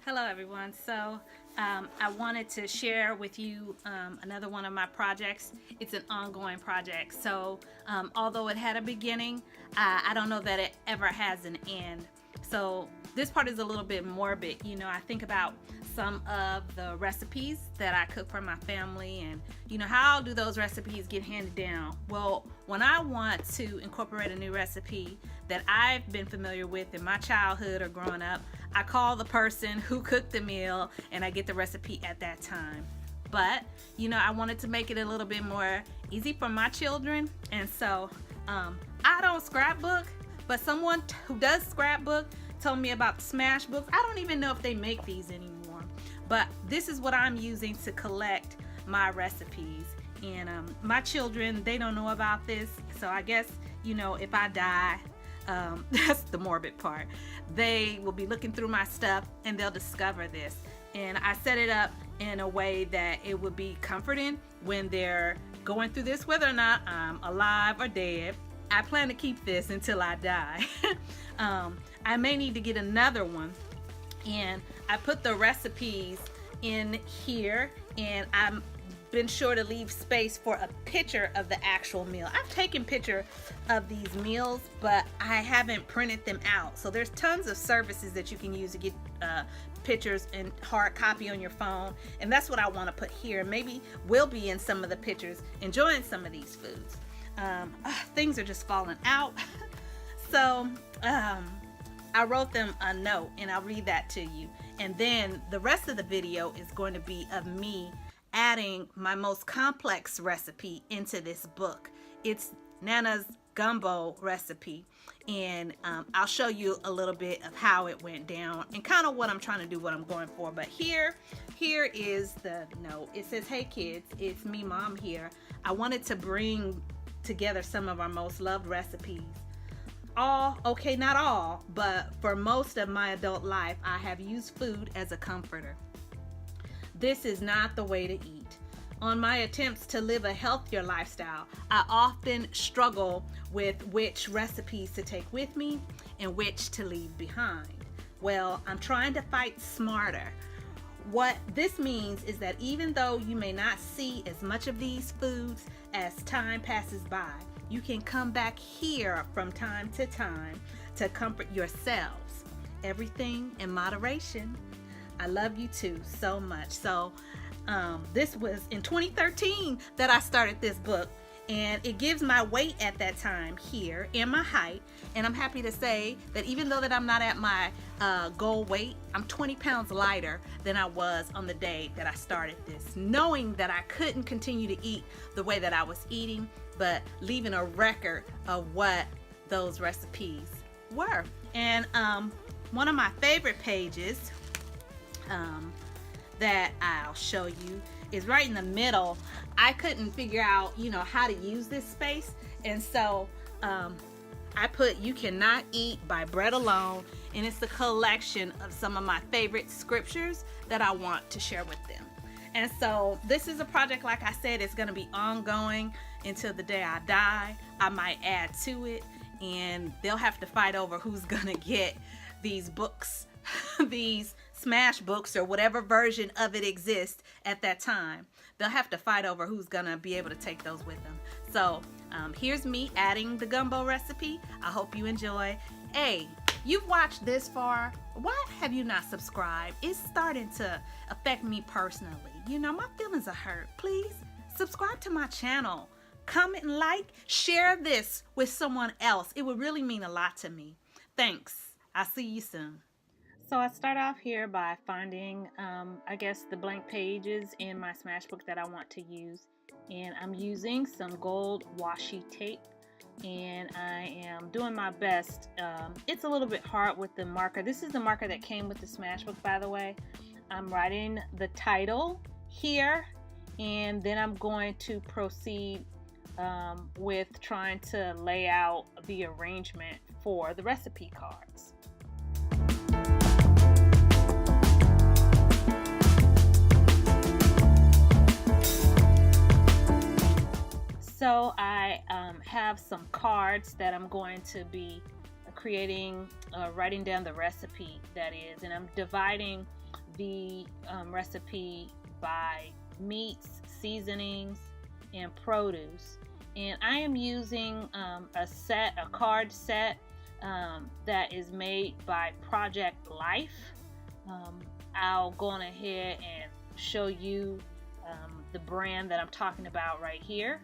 Hello everyone. I wanted to share with you another one of my projects. It's an ongoing project. Although it had a beginning, I don't know that it ever has an end. So this part is a little bit morbid. I think about some of the recipes that I cook for my family, and how do those recipes get handed down? Well, when I want to incorporate a new recipe that I've been familiar with in my childhood or growing up, I call the person who cooked the meal and I get the recipe at that time. But I wanted to make it a little bit more easy for my children, and so I don't scrapbook, but someone who does scrapbook told me about the smash books. I don't even know if they make these anymore, but this is what I'm using to collect my recipes. And my children, they don't know about this, so I guess if I die, that's the morbid part, they will be looking through my stuff and they'll discover this. And I set it up in a way that it would be comforting when they're going through this, whether or not I'm alive or dead. I plan to keep this until I die. I may need to get another one, and I put the recipes in here, and I'm been sure to leave space for a picture of the actual meal. I've taken picture of these meals, but I haven't printed them out. So there's tons of services that you can use to get pictures and hard copy on your phone, and that's what I want to put here. Maybe we'll be in some of the pictures enjoying some of these foods. Things are just falling out. So I wrote them a note, and I'll read that to you, and then the rest of the video is going to be of me adding my most complex recipe into this book. It's Nana's gumbo recipe, and I'll show you a little bit of how it went down and kind of what I'm trying to do, what I'm going for. But here is the note. It says, "Hey kids, it's me, Mom here. I wanted to bring together some of our most loved recipes. Not all, but for most of my adult life, I have used food as a comforter. This is not the way to eat. On my attempts to live a healthier lifestyle, I often struggle with which recipes to take with me and which to leave behind. Well, I'm trying to fight smarter. What this means is that even though you may not see as much of these foods as time passes by, you can come back here from time to time to comfort yourselves. Everything in moderation. I love you too so much." So this was in 2013 that I started this book, and it gives my weight at that time here and my height. And I'm happy to say that even though that I'm not at my goal weight, I'm 20 pounds lighter than I was on the day that I started this, knowing that I couldn't continue to eat the way that I was eating, but leaving a record of what those recipes were. And one of my favorite pages that I'll show you is right in the middle. I couldn't figure out how to use this space, and so I put "You Cannot Eat by Bread Alone," and it's a collection of some of my favorite scriptures that I want to share with them. And so this is a project, like I said, it's going to be ongoing until the day I die. I might add to it, and they'll have to fight over who's going to get these books these smash books or whatever version of it exists at that time. They'll have to fight over who's gonna be able to take those with them. So here's me adding the gumbo recipe. I hope you enjoy. Hey, you've watched this far, why have you not subscribed? It's starting to affect me personally. My feelings are hurt. Please subscribe to my channel, comment and like, share this with someone else. It would really mean a lot to me. Thanks. I'll see you soon. So I start off here by finding, I guess, the blank pages in my smash book that I want to use. And I'm using some gold washi tape, and I am doing my best. It's a little bit hard with the marker. This is the marker that came with the smash book, by the way. I'm writing the title here, and then I'm going to proceed with trying to lay out the arrangement for the recipe cards. So I have some cards that I'm going to be creating, writing down the recipe, that is, and I'm dividing the recipe by meats, seasonings, and produce. And I am using a card set that is made by Project Life. I'll go on ahead and show you the brand that I'm talking about right here.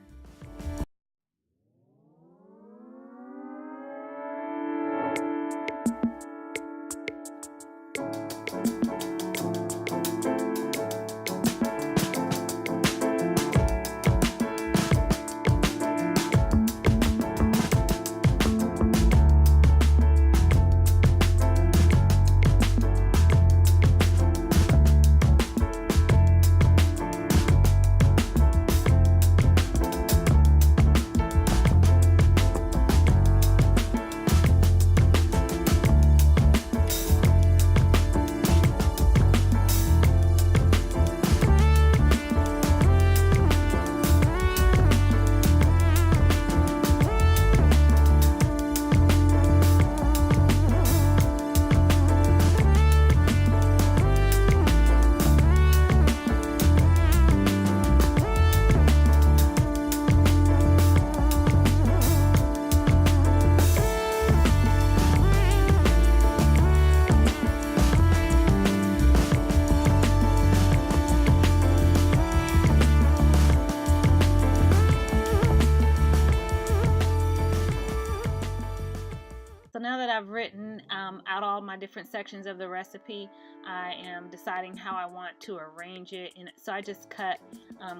So now that I've written out all my different sections of the recipe, I am deciding how I want to arrange it. And so I just cut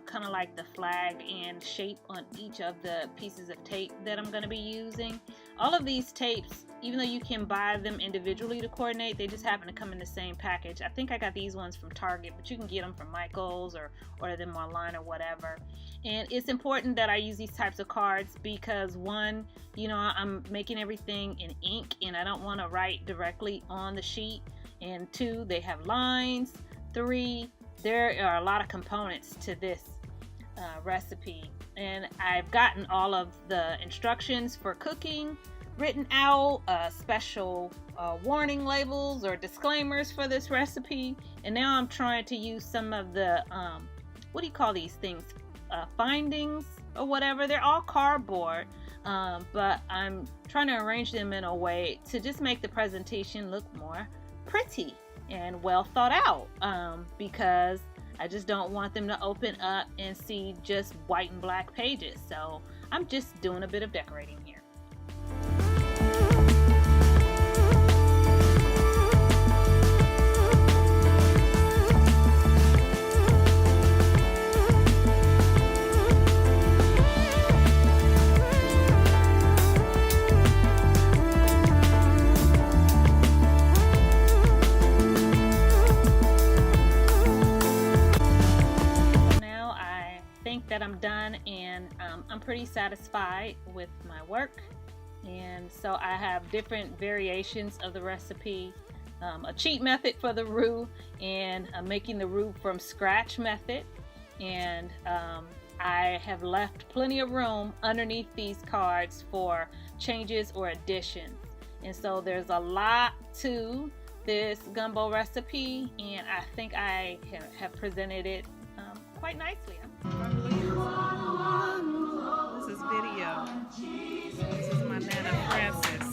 kind of like the flag and shape on each of the pieces of tape that I'm going to be using. All of these tapes, even though you can buy them individually to coordinate, they just happen to come in the same package. I think I got these ones from Target, but you can get them from Michael's or order them online or whatever. And it's important that I use these types of cards because, one, you know, I'm making everything in ink and I don't want to write directly on the sheet. And two, they have lines. Three, there are a lot of components to this recipe. And I've gotten all of the instructions for cooking written out, special warning labels or disclaimers for this recipe. And now I'm trying to use some of the, what do you call these things? Findings or whatever. They're all cardboard, but I'm trying to arrange them in a way to just make the presentation look more pretty and well thought out, because I just don't want them to open up and see just white and black pages. So I'm just doing a bit of decorating here. That I'm done, and I'm pretty satisfied with my work. And so I have different variations of the recipe, a cheat method for the roux, and making the roux from scratch method. And I have left plenty of room underneath these cards for changes or additions. And so there's a lot to this gumbo recipe, and I think I have presented it quite nicely. This is video. This is my Nana Francis.